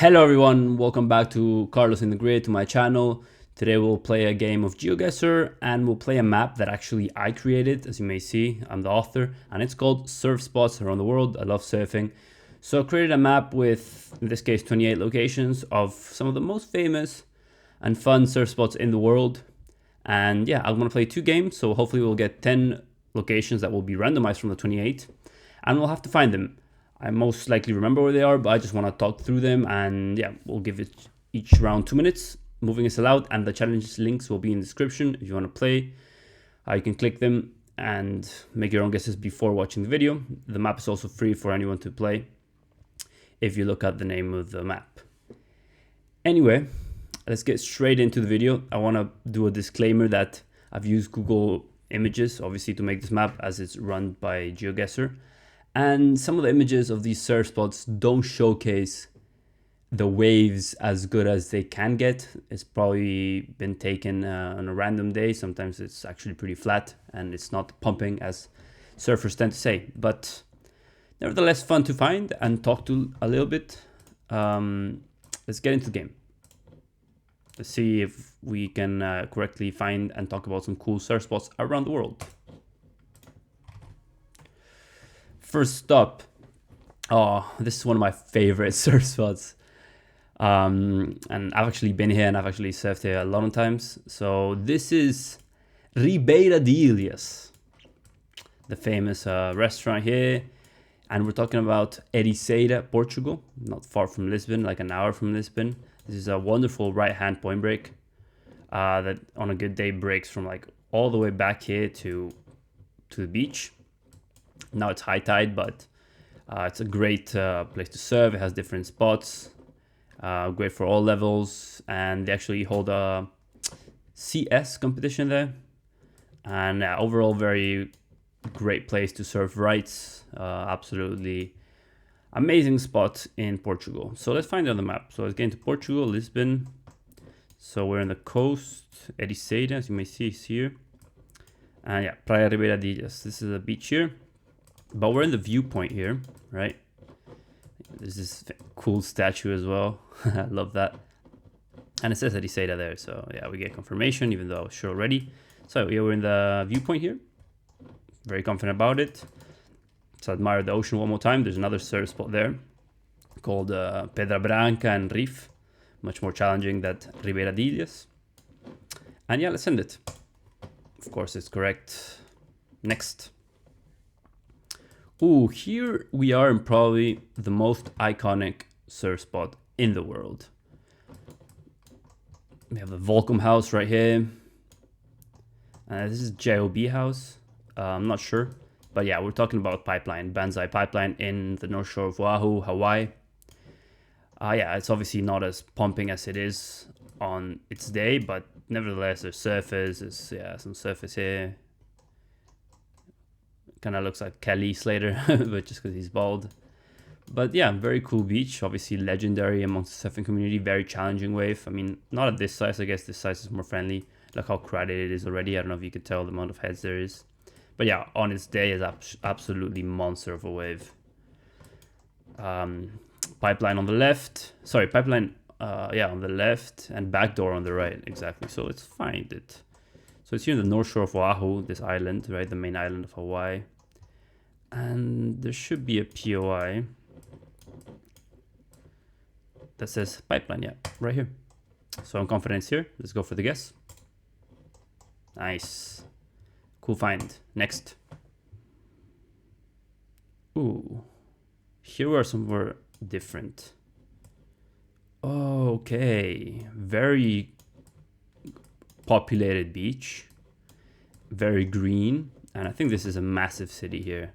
Hello everyone, welcome back to Carlos in the Grid, to my channel. Today we'll play a game of GeoGuessr and we'll play a map that actually I created. As you may see, I'm the author, and it's called Surf Spots Around the World. I love surfing. So I created a map with, in this case, 28 locations of some of the most famous and fun surf spots in the world. And yeah, I'm gonna play 2 games, so hopefully we'll get 10 locations that will be randomized from the 28, and we'll have to find them. I most likely remember where they are, but I just want to talk through them, and yeah, we'll give it each round 2 minutes. Moving is allowed, and the challenge links will be in the description if you want to play. You can click them and make your own guesses before watching the video. The map is also free for anyone to play if you look at the name of the map. Anyway, let's get straight into the video. I want to do a disclaimer that I've used Google Images, obviously, to make this map as it's run by GeoGuessr. And some of the images of these surf spots don't showcase the waves as good as they can get. It's probably been taken on a random day. Sometimes it's actually pretty flat and it's not pumping, as surfers tend to say. But nevertheless, fun to find and talk to a little bit. Let's get into the game. Let's see if we can correctly find and talk about some cool surf spots around the world. First stop. Oh, this is one of my favorite surf spots. And I've actually been here and I've actually surfed here a lot of times. So this is Ribeira de Ilhas, the famous restaurant here. And we're talking about Ericeira, Portugal, not far from Lisbon, like an hour from Lisbon. This is a wonderful right-hand point break that on a good day breaks from like all the way back here to the beach. Now it's high tide, but it's a great place to surf. It has different spots, great for all levels, and they actually hold a CS competition there. And overall, very great place to surf rights. Absolutely amazing spot in Portugal. So let's find it on the map. So let's get into Portugal, Lisbon. So we're on the coast, Ericeira, as you may see, is here. And yeah, Praia Ribeira de Ilhas. This is a beach here. But we're in the viewpoint here, right? There's this cool statue as well. I love that. And it says Ericeira there, so yeah, we get confirmation, even though I was sure already. So yeah, we're in the viewpoint here. Very confident about it. So admire the ocean one more time. There's another surf spot there called Pedra Branca and Reef. Much more challenging than Ribeira de Ilhas. And yeah, let's send it. Of course, it's correct. Next. Ooh, here we are in probably the most iconic surf spot in the world. We have the Volcom house right here. This is JOB house. I'm not sure. But yeah, we're talking about pipeline, Banzai pipeline in the North Shore of Oahu, Hawaii. Yeah, it's obviously not as pumping as it is on its day, but nevertheless, there's surfers, there's some surfers here. Kind of looks like Kelly Slater, but just because he's bald. But yeah, very cool beach. Obviously legendary amongst the surfing community. Very challenging wave. I mean, not at this size. I guess this size is more friendly. Look how crowded it is already. I don't know if you could tell the amount of heads there is. But yeah, on its day is absolutely monster of a wave. Pipeline on the left. Sorry, pipeline. Yeah, on the left, and back door on the right. Exactly. So let's find it. So it's here in the North Shore of Oahu, this island, right? The main island of Hawaii. And there should be a POI that says pipeline, yeah, right here. So I'm confident it's here. Let's go for the guess. Nice. Cool find. Next. Ooh. Here we are somewhere different. Okay. Very populated beach. Very green. And I think this is a massive city here.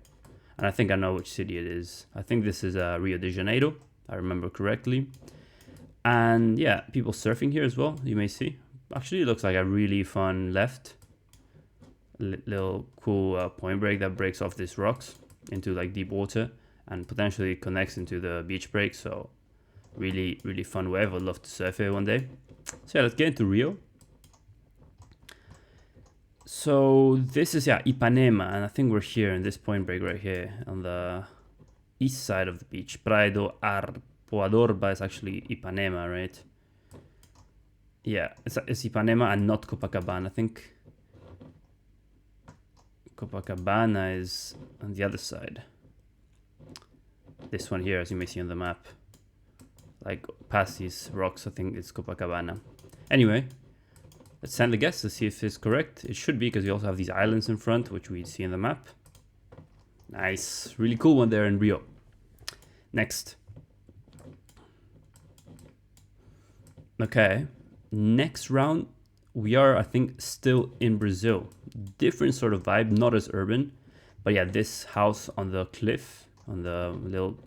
And I think I know which city it is. I think this is Rio de Janeiro, I remember correctly. And yeah, people surfing here as well, you may see. Actually, it looks like a really fun left. Little cool point break that breaks off these rocks into like deep water and potentially connects into the beach break. So really, really fun wave. I'd love to surf here one day. So yeah, let's get into Rio. So this is, yeah, Ipanema, and I think we're here in this point break right here on the east side of the beach, Praia do Poadorba is actually Ipanema, right? Yeah, it's Ipanema and not Copacabana. I think Copacabana is on the other side. This one here, as you may see on the map. Like past these rocks, I think it's Copacabana. Anyway, let's send a guess to see if it's correct. It should be, because we also have these islands in front, which we see in the map. Nice, really cool one there in Rio. Next. Okay, next round, we are, I think, still in Brazil. Different sort of vibe, not as urban. But yeah, this house on the cliff, on the little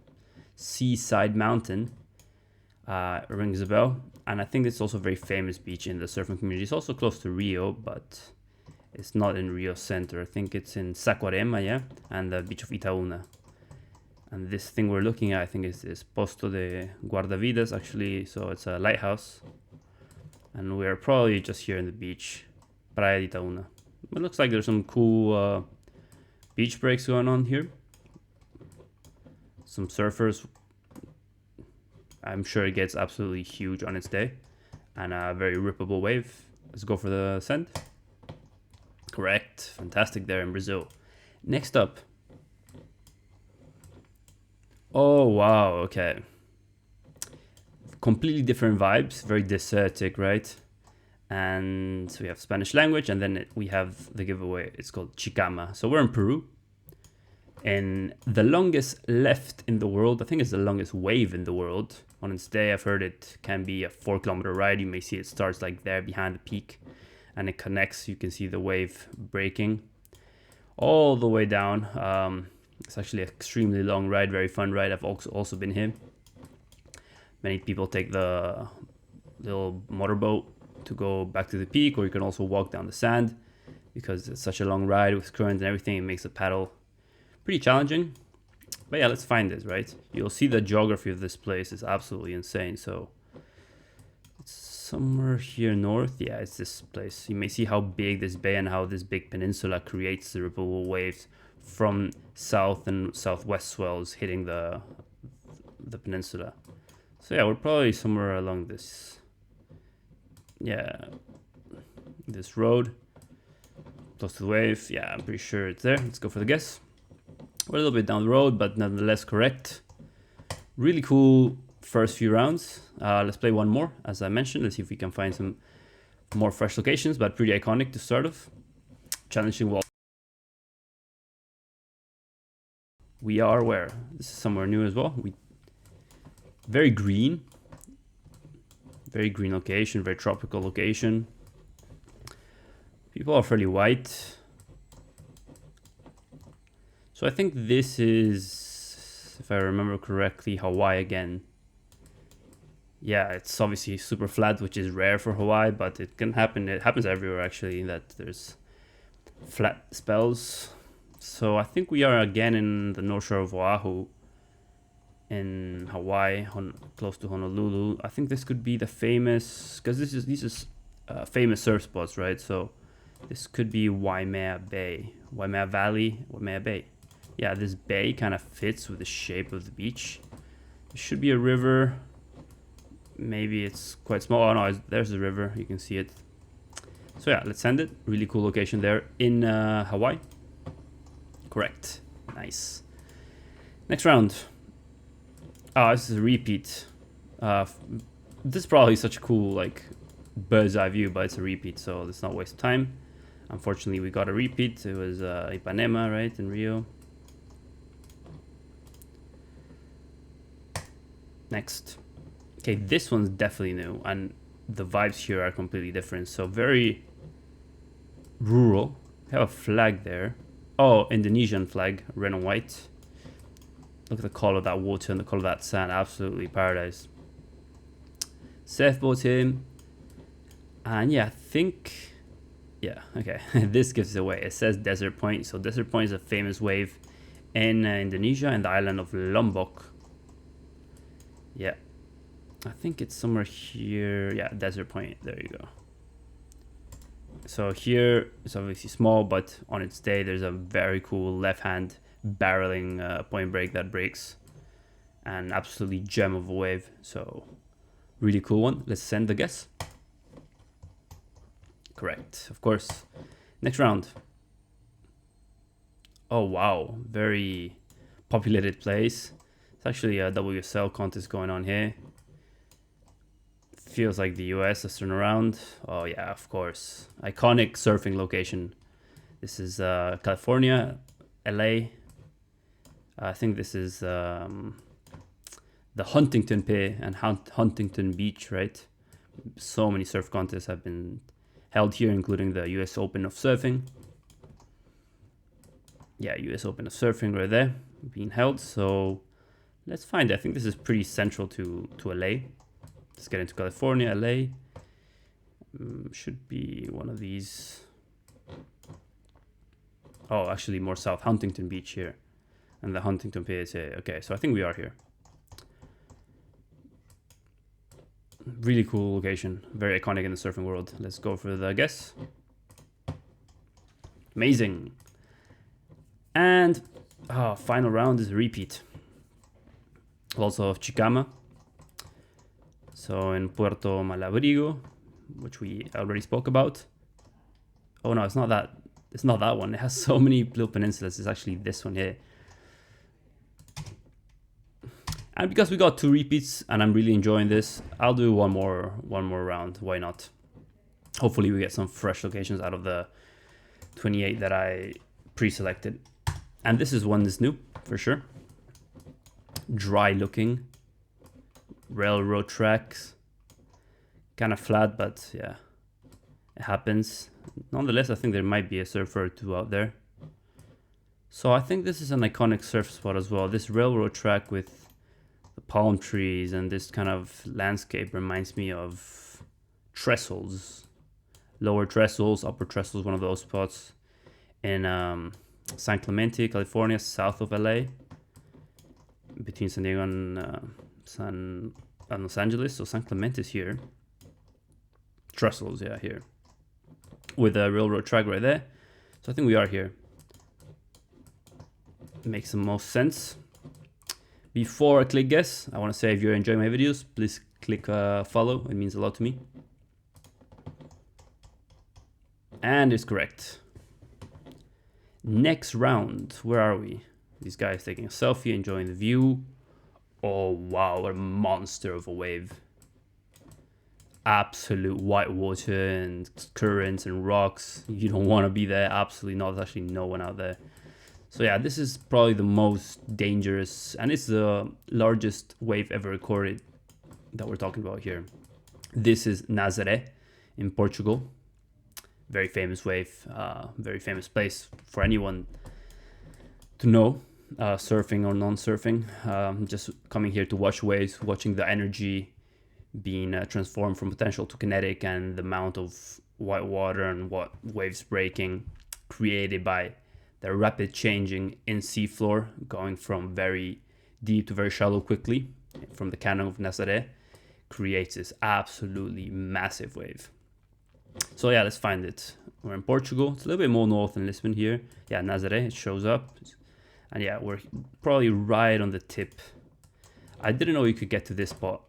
seaside mountain, rings a bell. And I think it's also a very famous beach in the surfing community. It's also close to Rio, but it's not in Rio Center. I think it's in Saquarema, yeah, and the beach of Itaúna. And this thing we're looking at, I think, is Posto de Guardavidas, actually. So it's a lighthouse. And we're probably just here in the beach, Praia de Itaúna. It looks like there's some cool beach breaks going on here. Some surfers. I'm sure it gets absolutely huge on its day. And a very rippable wave. Let's go for the send. Correct. Fantastic there in Brazil. Next up. Oh, wow. Okay. Completely different vibes. Very desertic, right? And we have Spanish language. And then we have the giveaway. It's called Chicama. So we're in Peru. And the longest left in the world, I think it's the longest wave in the world. On its day, I've heard it can be a 4-kilometer ride. You may see it starts like there behind the peak. And it connects. You can see the wave breaking all the way down. It's actually an extremely long ride, very fun ride. I've also been here. Many people take the little motorboat to go back to the peak, or you can also walk down the sand because it's such a long ride with current and everything. It makes the paddle pretty challenging. But yeah, let's find this, right? You'll see the geography of this place is absolutely insane. So it's somewhere here north. Yeah, it's this place. You may see how big this bay and how this big peninsula creates the rippleable waves from south and southwest swells hitting the peninsula. So yeah, we're probably somewhere along this, this road, close to the wave. Yeah, I'm pretty sure it's there. Let's go for the guess. We're a little bit down the road, but nonetheless correct. Really cool first few rounds. Let's play one more, as I mentioned. Let's see if we can find some more fresh locations, but pretty iconic to start off. Challenging wall. We are where? This is somewhere new as well. Very green location, very tropical location. People are fairly white. So I think this is, if I remember correctly, Hawaii again. Yeah, it's obviously super flat, which is rare for Hawaii, but it can happen. It happens everywhere, actually, that there's flat spells. So I think we are again in the North Shore of Oahu in Hawaii, close to Honolulu. I think this could be the famous, because these are famous surf spots, right? So this could be Waimea Bay, Waimea Valley, Waimea Bay. Yeah, this bay kind of fits with the shape of the beach. There should be a river. Maybe it's quite small. Oh no, there's the river. You can see it. So yeah, let's send it. Really cool location there in Hawaii. Correct. Nice. Next round. Oh, this is a repeat. This is probably such a cool, like, bird's eye view, but it's a repeat, so let's not waste time. Unfortunately, we got a repeat. It was Ipanema, right, in Rio. Next. Okay, this one's definitely new, and the vibes here are completely different. So very rural. We have a flag there. Oh, Indonesian flag, red and white. Look at the color of that water and the color of that sand. Absolutely paradise. Surfboard here. And yeah, I think... Yeah, okay. This gives it away. It says Desert Point. So Desert Point is a famous wave in Indonesia and the island of Lombok. Yeah. I think it's somewhere here. Yeah, Desert Point. There you go. So here it's obviously small, but on its day there's a very cool left-hand barreling point break that breaks and absolutely gem of a wave. So really cool one. Let's send the guess. Correct, of course. Next round. Oh wow, very populated place. It's actually a WSL contest going on here. Feels like the US has turned around. Oh yeah, of course. Iconic surfing location. This is California, LA. I think this is the Huntington Pier and Huntington Beach, right? So many surf contests have been held here, including the US Open of Surfing. Yeah, US Open of Surfing right there being held. So let's find it. I think this is pretty central to LA. Let's get into California, LA. Should be one of these. Oh, actually more south, Huntington Beach here. And the Huntington Pier is here. Okay, so I think we are here. Really cool location. Very iconic in the surfing world. Let's go for the guess. Amazing. And final round is a repeat. Also of Chicama. So in Puerto Malabrigo, which we already spoke about. Oh no, it's not that. It's not that one. It has so many little peninsulas. It's actually this one here. And because we got 2 repeats and I'm really enjoying this, I'll do one more round. Why not? Hopefully we get some fresh locations out of the 28 that I pre-selected. And this is one that's new for sure. Dry looking. Railroad tracks. Kind of flat, but yeah, it happens. Nonetheless, I think there might be a surfer or two out there. So I think this is an iconic surf spot as well. This railroad track with the palm trees and this kind of landscape reminds me of Trestles. Lower Trestles, Upper Trestles, one of those spots in San Clemente, California, south of LA, between San Diego and Los Angeles. So San Clemente is here. Trestles, yeah, here. With a railroad track right there. So I think we are here. Makes the most sense. Before I click guess, I want to say if you're enjoying my videos, please click follow. It means a lot to me. And it's correct. Next round, where are we? These guys taking a selfie, enjoying the view. Oh wow, what a monster of a wave. Absolute white water and currents and rocks. You don't want to be there. Absolutely not. There's actually no one out there. So yeah, this is probably the most dangerous, and it's the largest wave ever recorded that we're talking about here. This is Nazaré in Portugal. Very famous wave, very famous place for anyone to know, surfing or non-surfing. Just coming here to watch waves, watching the energy being transformed from potential to kinetic, and the amount of white water and what waves breaking created by the rapid changing in seafloor, going from very deep to very shallow quickly from the canyon of Nazaré, creates this absolutely massive wave. So yeah, let's find it. We're in Portugal. It's a little bit more north than Lisbon here. Yeah, Nazaré, it shows up. And yeah, we're probably right on the tip. I didn't know you could get to this spot.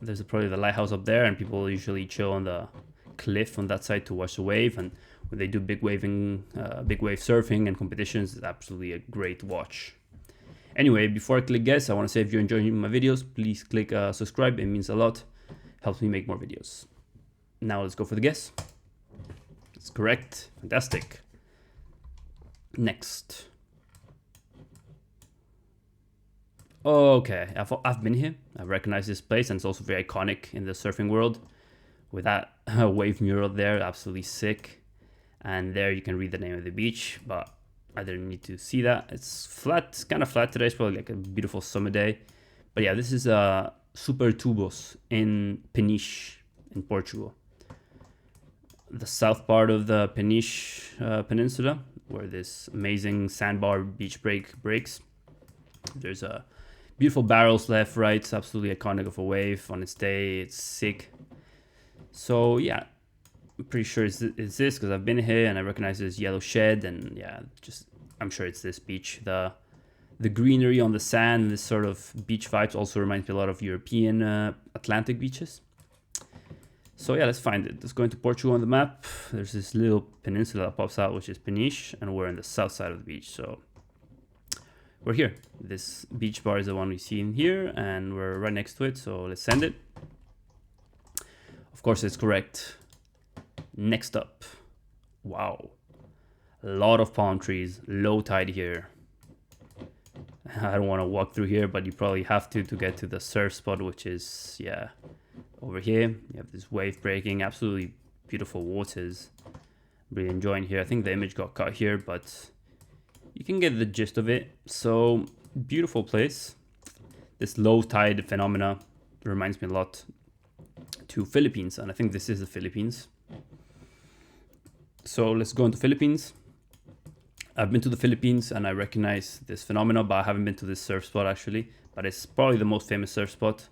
There's probably the lighthouse up there, and people usually chill on the cliff on that side to watch the wave. And when they do big wave surfing and competitions, it's absolutely a great watch. Anyway, before I click guess, I want to say if you're enjoying my videos, please click subscribe. It means a lot. Helps me make more videos. Now let's go for the guess. It's correct. Fantastic. Next. Okay, I've been here. I recognize this place, and it's also very iconic in the surfing world. With that wave mural there, absolutely sick. And there you can read the name of the beach, but I didn't need to see that. It's flat, it's kind of flat today. It's probably like a beautiful summer day. But yeah, this is Super Tubos in Peniche in Portugal. The south part of the Peniche Peninsula, where this amazing sandbar beach breaks. There's a beautiful barrels left, right. It's absolutely iconic of a wave on its day. It's sick. So yeah, I'm pretty sure it's this because I've been here and I recognize this yellow shed, and yeah, I'm sure it's this beach. The The greenery on the sand, this sort of beach vibes also reminds me a lot of European Atlantic beaches. So yeah, let's find it. Let's go into Portugal on the map. There's this little peninsula that pops out, which is Peniche, and we're in the south side of the beach. So we're here. This beach bar is the one we see in here, and we're right next to it. So let's send it. Of course, it's correct. Next up. Wow. A lot of palm trees, low tide here. I don't want to walk through here, but you probably have to get to the surf spot, which is, yeah, over here. You have this wave breaking, absolutely beautiful waters. Really enjoying here. I think the image got cut here, but you can get the gist of it. So, beautiful place. This low tide phenomena reminds me a lot to Philippines, and I think this is the Philippines. So let's go into Philippines. I've been to the Philippines and I recognize this phenomena, but I haven't been to this surf spot actually. But it's probably the most famous surf spot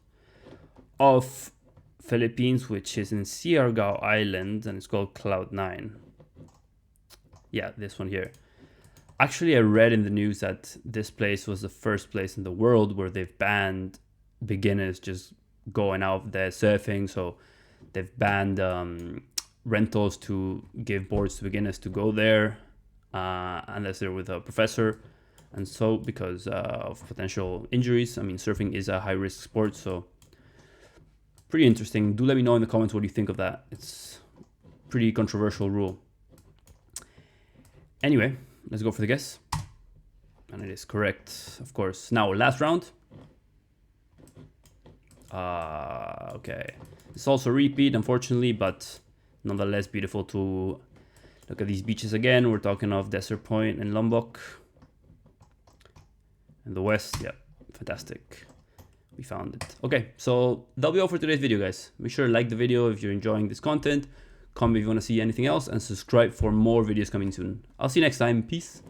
of Philippines, which is in Siargao Island, and it's called Cloud 9. Yeah, this one here. Actually, I read in the news that this place was the first place in the world where they've banned beginners just going out there surfing. So they've banned rentals to give boards to beginners to go there. Unless they're with a professor, and so because of potential injuries. I mean, surfing is a high-risk sport, so pretty interesting. Do let me know in the comments what you think of that. It's pretty controversial rule. Anyway, let's go for the guess, and it is correct, of course. Now, last round. Okay, it's also a repeat, unfortunately, but nonetheless beautiful to look at these beaches again. We're talking of Desert Point and Lombok. In the west, yeah, fantastic. We found it. Okay, so that'll be all for today's video, guys. Make sure to like the video if you're enjoying this content. Comment if you want to see anything else, and subscribe for more videos coming soon. I'll see you next time. Peace.